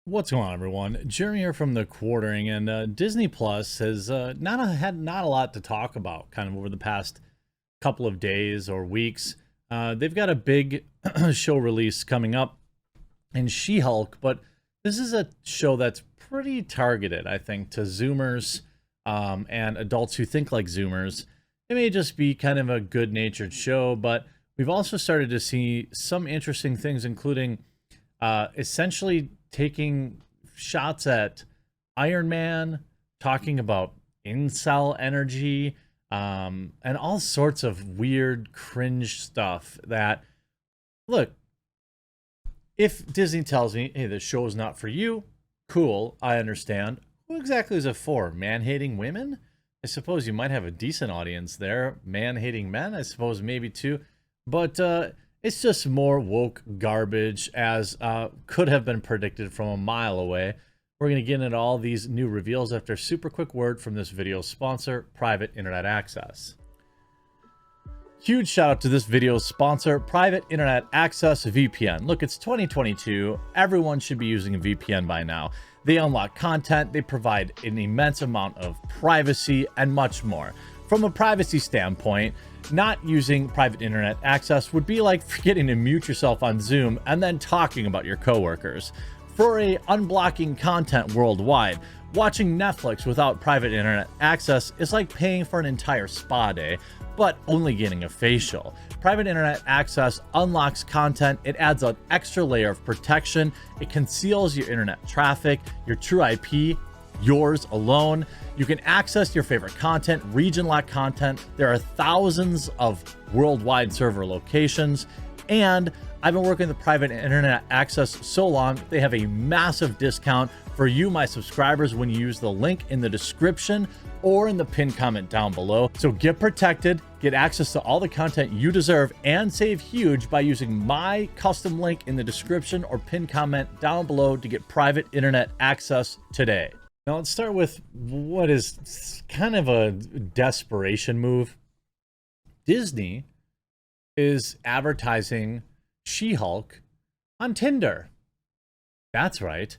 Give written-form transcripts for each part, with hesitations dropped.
What's going on, everyone? Jeremy here from the Quartering, and Disney Plus has had not a lot to talk about kind of over the past couple of days or weeks. They've got a big show release coming up in She-Hulk, but this is a show that's pretty targeted, I think, to Zoomers and adults who think like Zoomers. It may just be kind of a good-natured show, but we've also started to see some interesting things, including essentially taking shots at Iron Man, talking about incel energy, and all sorts of weird, cringe stuff that, look, if Disney tells me, hey, this show is not for you, cool, I understand. Who exactly is it for? Man-hating women? I suppose you might have a decent audience there. Man-hating men? I suppose maybe too. But it's just more woke garbage, as could have been predicted from a mile away. We're going to get into all these new reveals after a super quick word from this video's sponsor, Private Internet Access. Huge shout out to this video's sponsor, Private Internet Access VPN. Look, it's 2022. Everyone should be using a VPN by now. They unlock content, they provide an immense amount of privacy, and much more. From a privacy standpoint, not using private internet access would be like forgetting to mute yourself on Zoom and then talking about your coworkers. For a unblocking content worldwide, watching Netflix without private internet access is like paying for an entire spa day, but only getting a facial. Private internet access unlocks content, it adds an extra layer of protection, it conceals your internet traffic, your true IP, yours alone. You can access your favorite content, region-locked content. There are thousands of worldwide server locations, and I've been working with private internet access so long, they have a massive discount for you, my subscribers, when you use the link in the description or in the pinned comment down below. So get protected, get access to all the content you deserve, and save huge by using my custom link in the description or pinned comment down below to get private internet access today. Now let's start with what is kind of a desperation move. Disney is advertising She-Hulk on Tinder. That's right.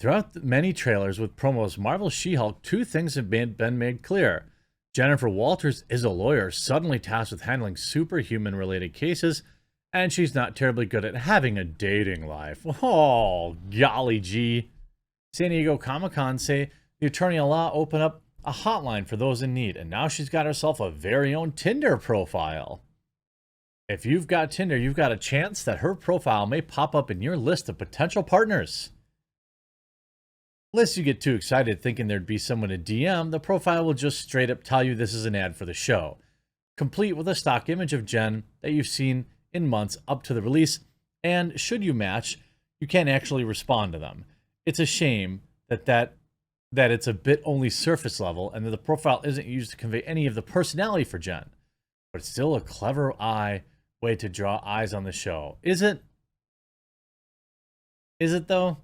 Throughout the many trailers with promos, Marvel's She-Hulk, two things have been made clear. Jennifer Walters is a lawyer suddenly tasked with handling superhuman-related cases, and she's not terribly good at having a dating life. Oh, golly gee. San Diego Comic-Con say the attorney-at-law opened up a hotline for those in need, and now she's got herself a very own Tinder profile. If you've got Tinder, you've got a chance that her profile may pop up in your list of potential partners. Unless you get too excited thinking there'd be someone to DM, the profile will just straight up tell you this is an ad for the show, complete with a stock image of Jen that you've seen in months up to the release, and should you match, you can't actually respond to them. It's a shame that it's a bit only surface level and that the profile isn't used to convey any of the personality for Jen. But it's still a clever way to draw eyes on the show. Is it? Is it though?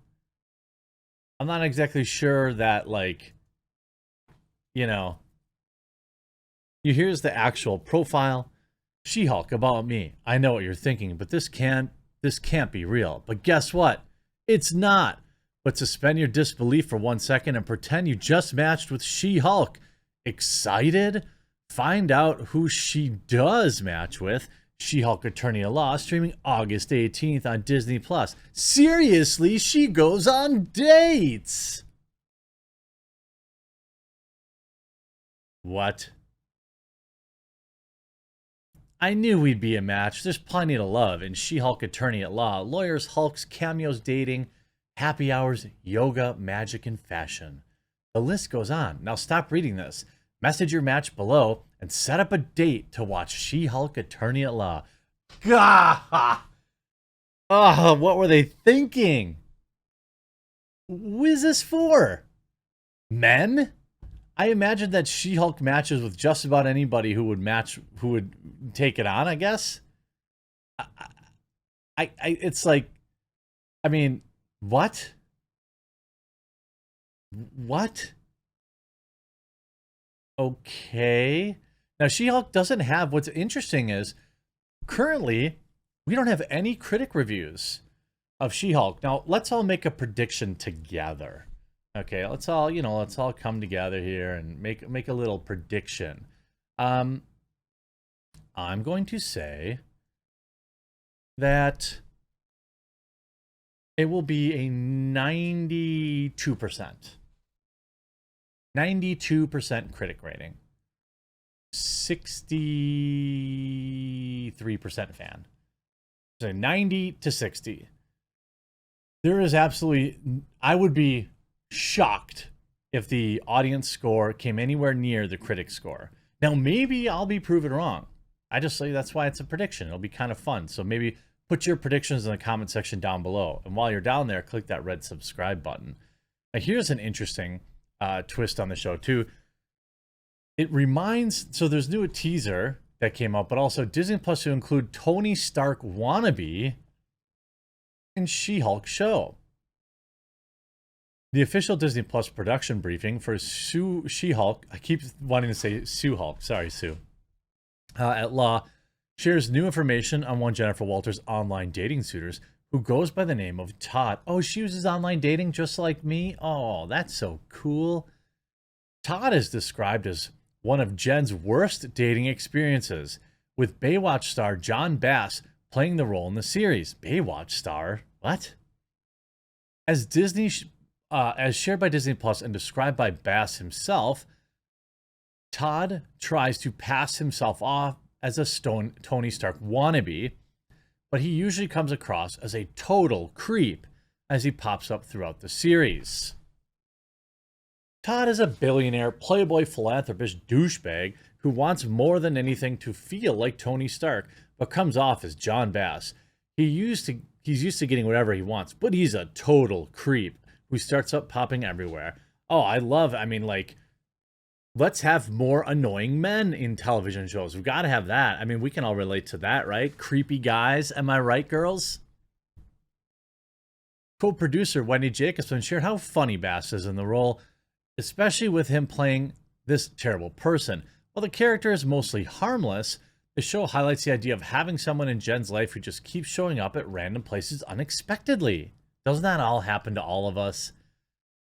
I'm not exactly sure that, like, you know, here's the actual profile. She-Hulk, about me. I know what you're thinking, but this can't be real. But guess what? It's not. But suspend your disbelief for 1 second and pretend you just matched with She-Hulk. Excited? Find out who she does match with. She-Hulk Attorney-at-Law, streaming August 18th on Disney+. Seriously, she goes on dates! What? I knew we'd be a match. There's plenty to love in She-Hulk Attorney-at-Law. Lawyers, Hulks, cameos, dating, happy hours, yoga, magic, and fashion. The list goes on. Now stop reading this. Message your match below and set up a date to watch She-Hulk Attorney-at-Law. Gah! Oh, what were they thinking? Who is this for? Men? I imagine that She-Hulk matches with just about anybody who would take it on, I guess. It's like, I mean, what? What? Okay. Now, She-Hulk doesn't have, what's interesting is, currently, we don't have any critic reviews. of She-Hulk. Now, let's all make a prediction together. Okay, let's all come together here and make a little prediction. I'm going to say that it will be a 92%. 92% critic rating. 63% fan. So 90 to 60. There is absolutely, I would be shocked if the audience score came anywhere near the critic score. Now, maybe I'll be proven wrong. I just say that's why it's a prediction. It'll be kind of fun. So maybe put your predictions in the comment section down below. And while you're down there, click that red subscribe button. Now, here's an interesting twist on the show, too. It reminds, so there's new teaser that came out, but also Disney Plus to include Tony Stark wannabe in She-Hulk show. The official Disney Plus production briefing for She-Hulk, I keep wanting to say Sue-Hulk, sorry, Sue, at Law, shares new information on one Jennifer Walters' online dating suitors who goes by the name of Todd. Oh, she uses online dating just like me? Oh, that's so cool. Todd is described as one of Jen's worst dating experiences, with Baywatch star John Bass playing the role in the series. Baywatch star? What? As shared by Disney Plus and described by Bass himself, Todd tries to pass himself off as a Tony Stark wannabe, but he usually comes across as a total creep as he pops up throughout the series. Todd is a billionaire, playboy, philanthropist douchebag who wants more than anything to feel like Tony Stark, but comes off as John Bass. He's used to getting whatever he wants, but he's a total creep who starts up popping everywhere. Oh, let's have more annoying men in television shows. We've got to have that. I mean, we can all relate to that, right? Creepy guys. Am I right, girls? Co-producer Wendy Jacobson shared how funny Bass is in the role, especially with him playing this terrible person. While the character is mostly harmless, the show highlights the idea of having someone in Jen's life who just keeps showing up at random places unexpectedly. Doesn't that all happen to all of us?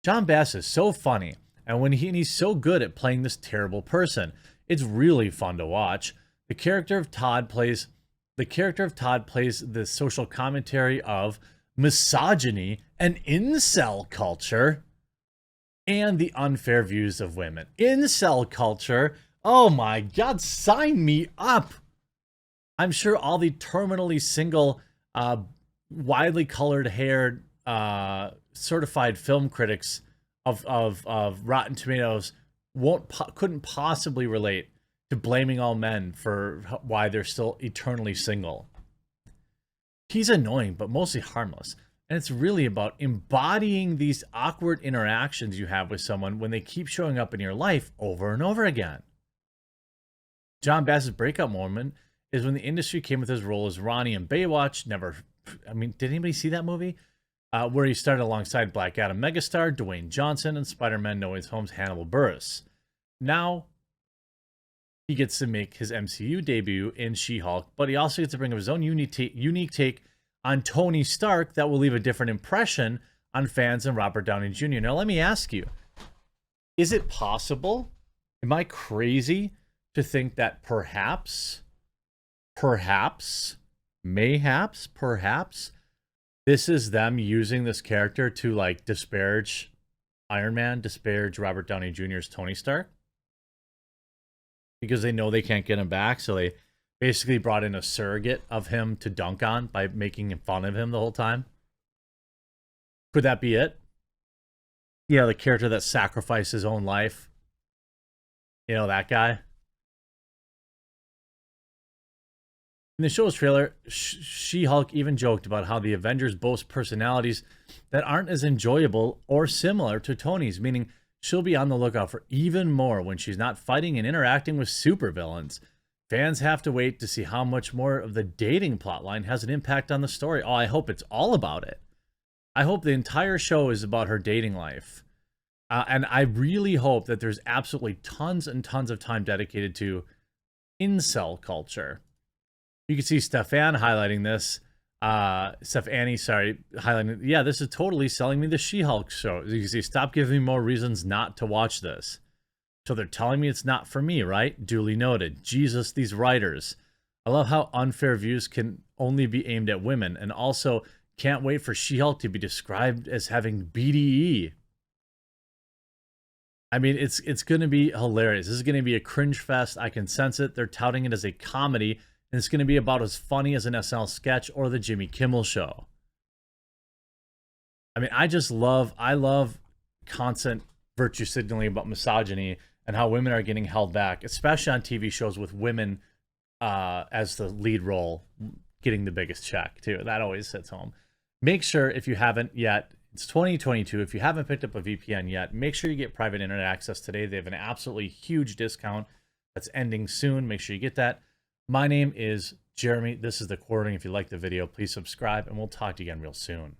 John Bass is so funny, and he's so good at playing this terrible person. It's really fun to watch. The character of Todd plays the social commentary of misogyny and incel culture and the unfair views of women. Incel culture? Oh my God, sign me up. I'm sure all the terminally single, widely colored haired, certified film critics of Rotten Tomatoes couldn't possibly relate to blaming all men for why they're still eternally single. He's annoying, but mostly harmless. And it's really about embodying these awkward interactions you have with someone when they keep showing up in your life over and over again. John Bass's breakout moment is when the industry came with his role as Ronnie in Baywatch. Did anybody see that movie? Where he started alongside Black Adam megastar Dwayne Johnson and Spider-Man No Way Home's Hannibal Buress. Now, he gets to make his MCU debut in She-Hulk, but he also gets to bring up his own unique take on Tony Stark that will leave a different impression on fans and Robert Downey Jr. Now, let me ask you, is it possible? Am I crazy to think that perhaps, this is them using this character to like disparage Iron Man, disparage Robert Downey Jr.'s Tony Stark? Because they know they can't get him back, so they basically brought in a surrogate of him to dunk on by making fun of him the whole time. Could that be it? You know, the character that sacrificed his own life. You know, that guy. In the show's trailer, She-Hulk even joked about how the Avengers boast personalities that aren't as enjoyable or similar to Tony's, meaning she'll be on the lookout for even more when she's not fighting and interacting with supervillains. Fans have to wait to see how much more of the dating plotline has an impact on the story. Oh, I hope it's all about it. I hope the entire show is about her dating life. And I really hope that there's absolutely tons and tons of time dedicated to incel culture. You can see Stefan highlighting this Steph Annie, sorry, highlighting. Yeah, this is totally selling me the She-Hulk show. You can see, stop giving me more reasons not to watch this. So they're telling me it's not for me, right? Duly noted. Jesus, these writers. I love how unfair views can only be aimed at women, and also can't wait for She-Hulk to be described as having BDE. I mean, it's going to be hilarious. This is going to be a cringe fest. I can sense it. They're touting it as a comedy, and it's going to be about as funny as an SNL sketch or the Jimmy Kimmel show. I mean, I love constant virtue signaling about misogyny and how women are getting held back, especially on TV shows with women as the lead role getting the biggest check too. That always hits home. Make sure, if you haven't yet, it's 2022. If you haven't picked up a VPN yet, make sure you get private internet access today. They have an absolutely huge discount that's ending soon. Make sure you get that. My name is Jeremy. This is The Quartering. If you like the video, please subscribe, and we'll talk to you again real soon.